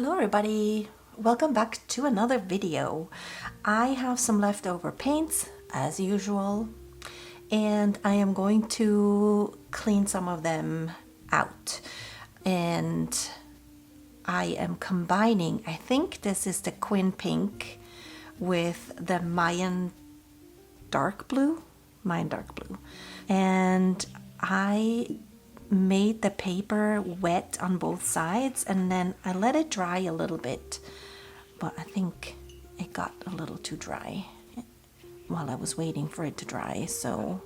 Hello everybody, welcome back to another video. I have some leftover paints as usual and I am going to clean some of them out, and I am combining, I think this is the Quin Pink with the Mayan dark blue, and I made the paper wet on both sides and then I let it dry a little bit, but I think it got a little too dry while I was waiting for it to dry, so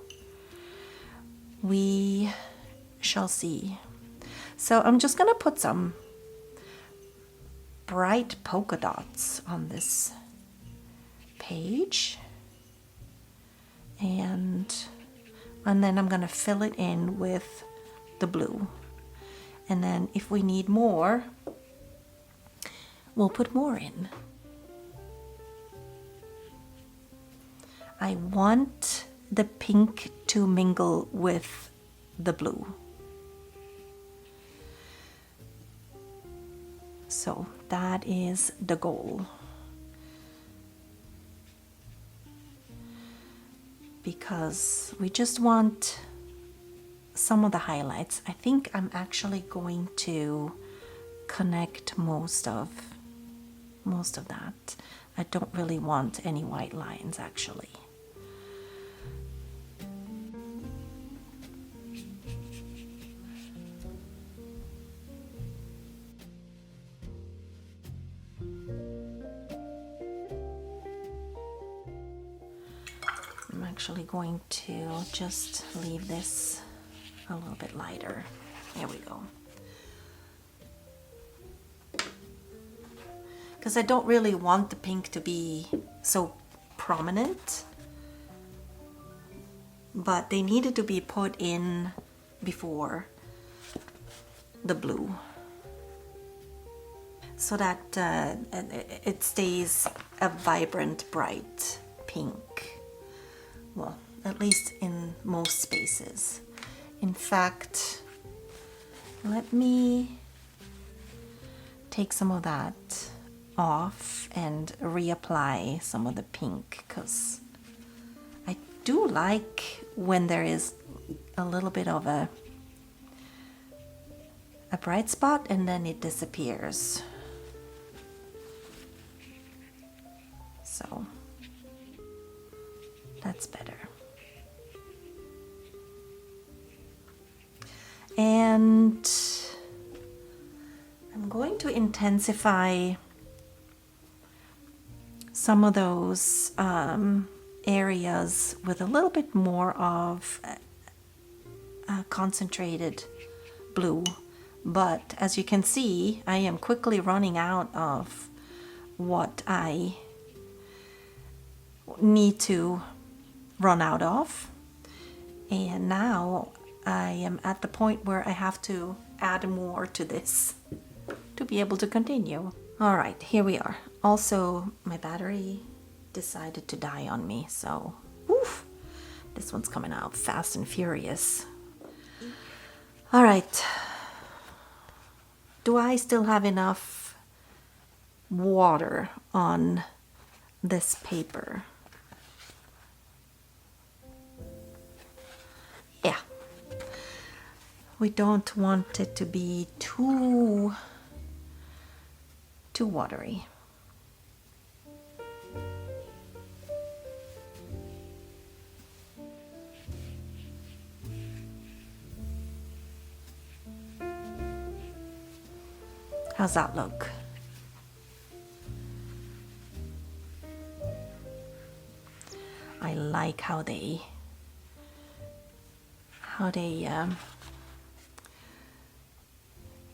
we shall see. So I'm just gonna put some bright polka dots on this page, and then I'm gonna fill it in with the blue, and then if we need more we'll put more in. I want the pink to mingle with the blue, so that is the goal, because we just want some of the highlights. I think I'm actually going to connect most of that. I don't really want any white lines actually. I'm actually going to just leave this a little bit lighter. Here we go. Because I don't really want the pink to be so prominent, but they needed to be put in before the blue so that it stays a vibrant, bright pink. Well, at least in most spaces. In fact, let me take some of that off and reapply some of the pink, because I do like when there is a little bit of a bright spot and then it disappears. So that's better. And I'm going to intensify some of those areas with a little bit more of a concentrated blue, but as you can see I am quickly running out of what I need to run out of, and now I am at the point where I have to add more to this to be able to continue. All right, here we are. Also, my battery decided to die on me, so woof, this one's coming out fast and furious. All right, do I still have enough water on this paper? Yeah. We don't want it to be too watery. How's that look? I like how they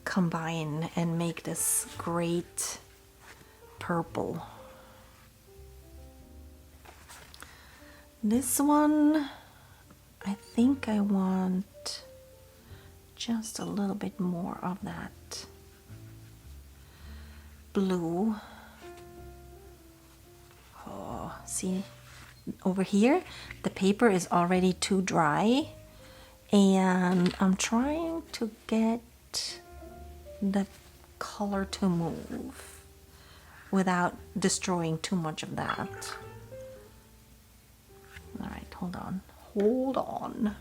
combine and make this great purple. This one, I think I want just a little bit more of that blue. Oh, see, over here the paper is already too dry, and I'm trying to get the color to move without destroying too much of that. All right, hold on. Hold on.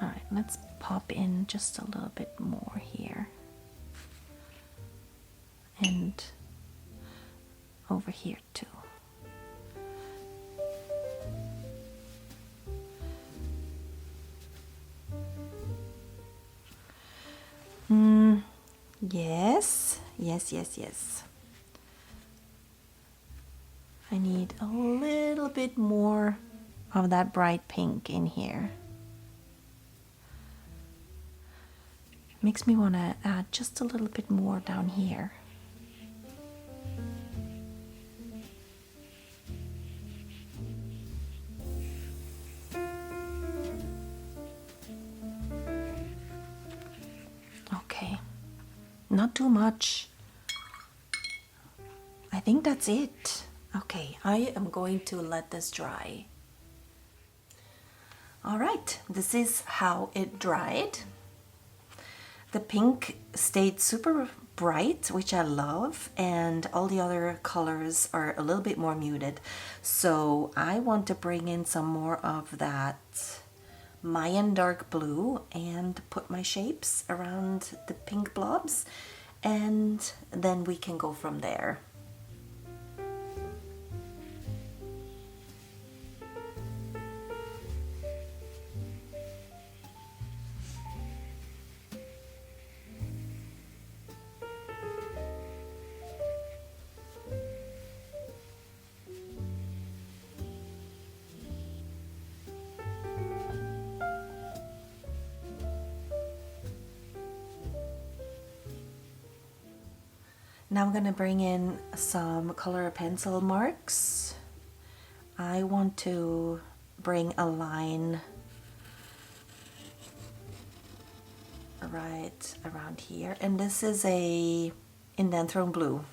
All right, let's pop in just a little bit more here. And over here too. Yes, yes, yes, yes. I need a little bit more of that bright pink in here. Makes me want to add just a little bit more down here. Okay, not too much. I think that's it. Okay, I am going to let this dry. All right, this is how it dried. The pink stayed super bright, which I love, and all the other colors are a little bit more muted. So I want to bring in some more of that Mayan dark blue and put my shapes around the pink blobs, and then we can go from there. Now I'm going to bring in some color pencil marks. I want to bring a line right around here, and this is a indanthrone blue.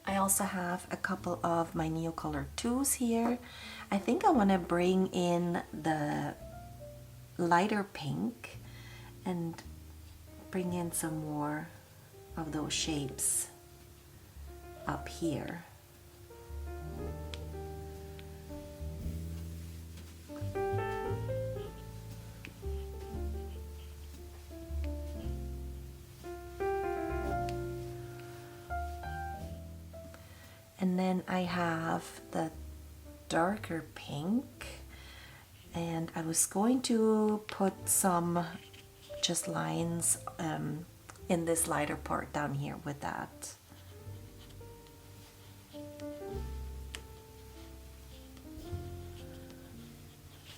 I also have a couple of my Neocolor 2s here. I think I want to bring in the lighter pink and bring in some more of those shapes up here. And then I have the darker pink, and I was going to put some just lines in this lighter part down here with that.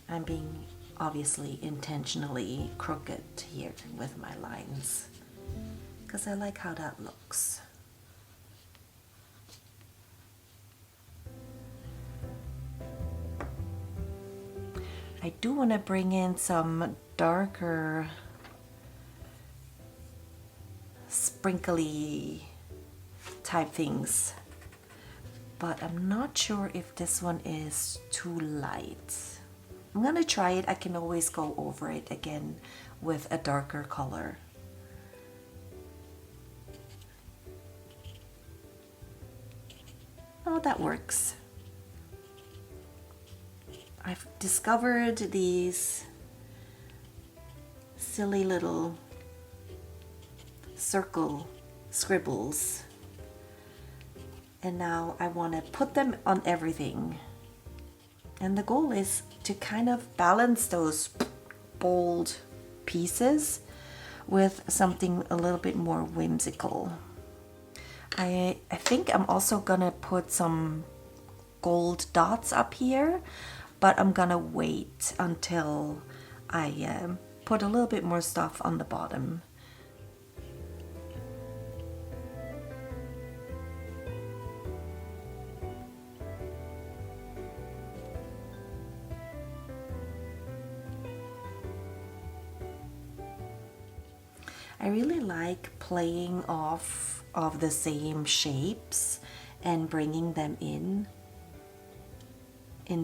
I'm being obviously intentionally crooked here with my lines because I like how that looks. I do want to bring in some darker sprinkly type things, but I'm not sure if this one is too light. I'm gonna try it. I can always go over it again with a darker color. Oh, that works. I've discovered these silly little circle scribbles, and now I want to put them on everything, and the goal is to kind of balance those bold pieces with something a little bit more whimsical. I think I'm also gonna put some gold dots up here, but I'm gonna wait until I put a little bit more stuff on the bottom. I really like playing off of the same shapes and bringing them in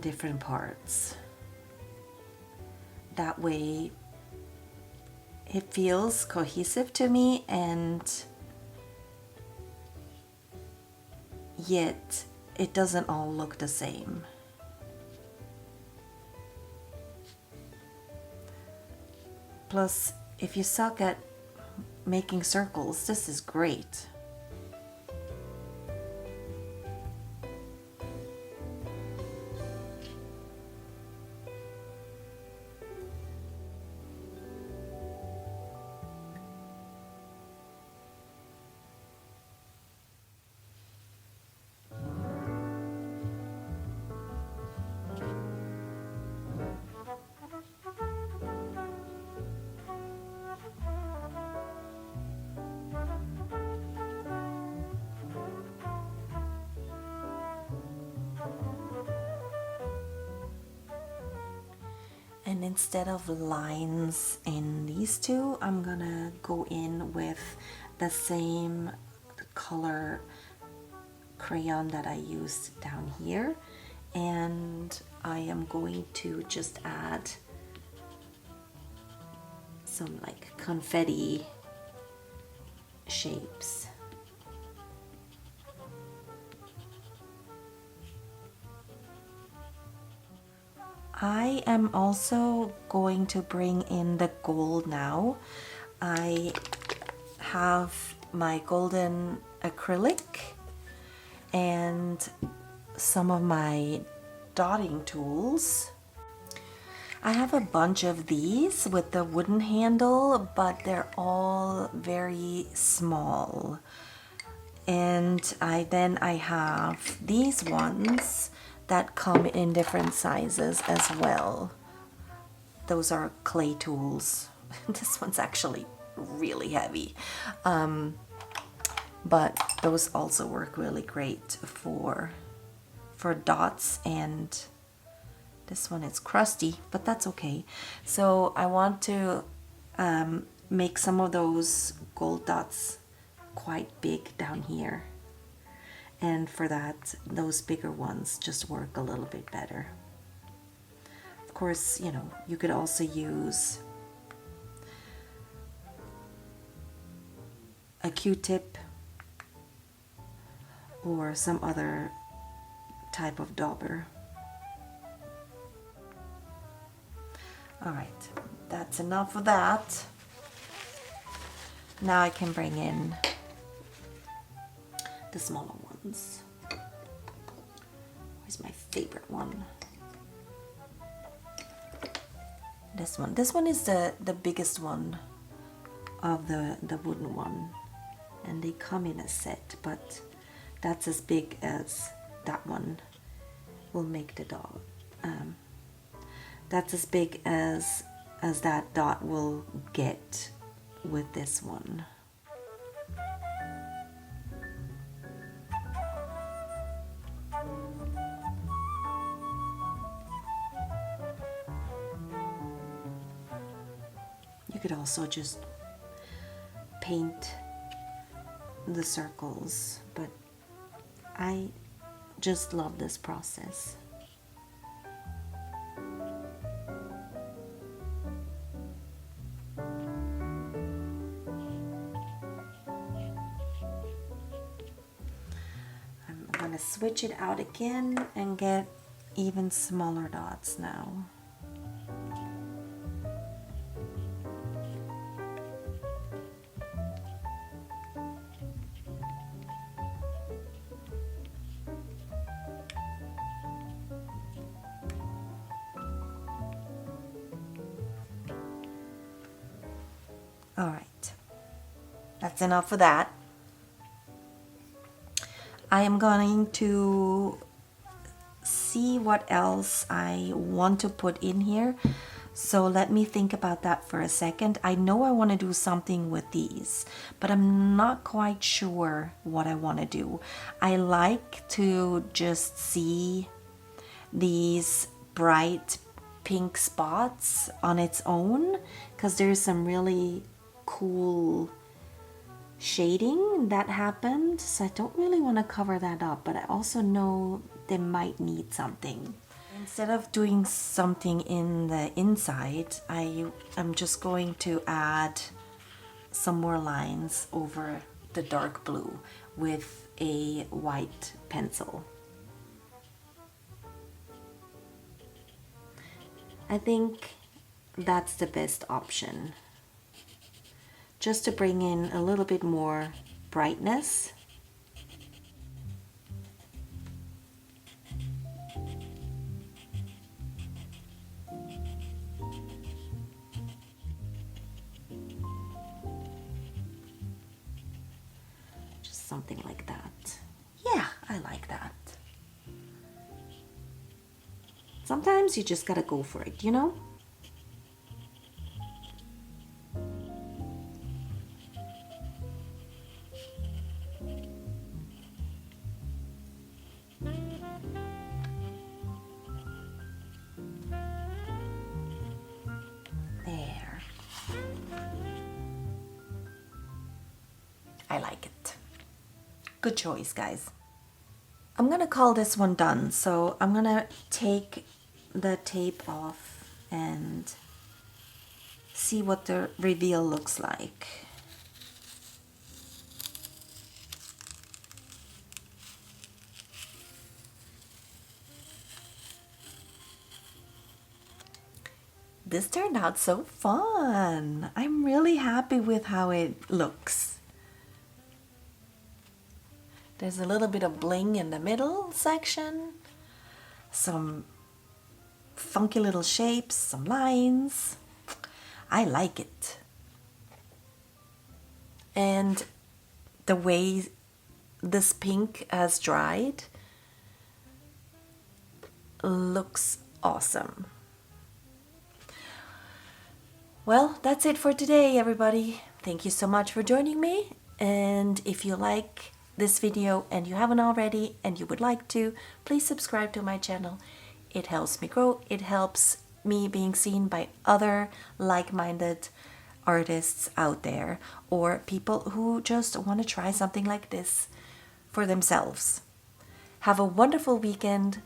different parts. That way it feels cohesive to me, and yet it doesn't all look the same. Plus, if you suck at making circles, this is great. And instead of lines in these two, I'm gonna go in with the same color crayon that I used down here, and I am going to just add some like confetti shapes. I am also going to bring in the gold now. I have my golden acrylic and some of my dotting tools. I have a bunch of these with the wooden handle, but they're all very small. And I have these ones that come in different sizes as well. Those are clay tools. This one's actually really heavy. But those also work really great for dots, and this one is crusty, but that's okay. So I want to make some of those gold dots quite big down here. And for that, those bigger ones just work a little bit better. Of course, you know, you could also use a Q-tip or some other type of dauber. All right, that's enough of that. Now I can bring in the smaller ones. Where's my favorite one? This one. This one is the biggest one of the wooden one, and they come in a set, but that's as big as that one will make the dot. That's as big as that dot will get with this one. You could also just paint the circles, but I just love this process. I'm gonna switch it out again and get even smaller dots now. All right, that's enough of that. I am going to see what else I want to put in here. So let me think about that for a second. I know I want to do something with these, but I'm not quite sure what I want to do. I like to just see these bright pink spots on its own, because there's some really cool shading that happened, so I don't really want to cover that up, but I also know they might need something. Instead of doing something in the inside, I'm just going to add some more lines over the dark blue with a white pencil. I think that's the best option, just to bring in a little bit more brightness. Just something like that. Yeah, I like that. Sometimes you just gotta go for it, you know? There. I like it. Good choice, guys. I'm gonna call this one done, so I'm gonna take the tape off and see what the reveal looks like. This turned out so fun. I'm really happy with how it looks. There's a little bit of bling in the middle section, some funky little shapes, some lines. I like it. And the way this pink has dried looks awesome. Well, that's it for today, everybody. Thank you so much for joining me. And if you like this video and you haven't already and you would like to, please subscribe to my channel. It helps me grow. It helps me being seen by other like-minded artists out there, or people who just want to try something like this for themselves. Have a wonderful weekend,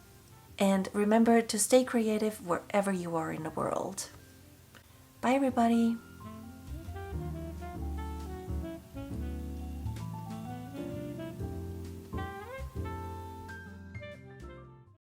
and remember to stay creative wherever you are in the world. Bye, everybody.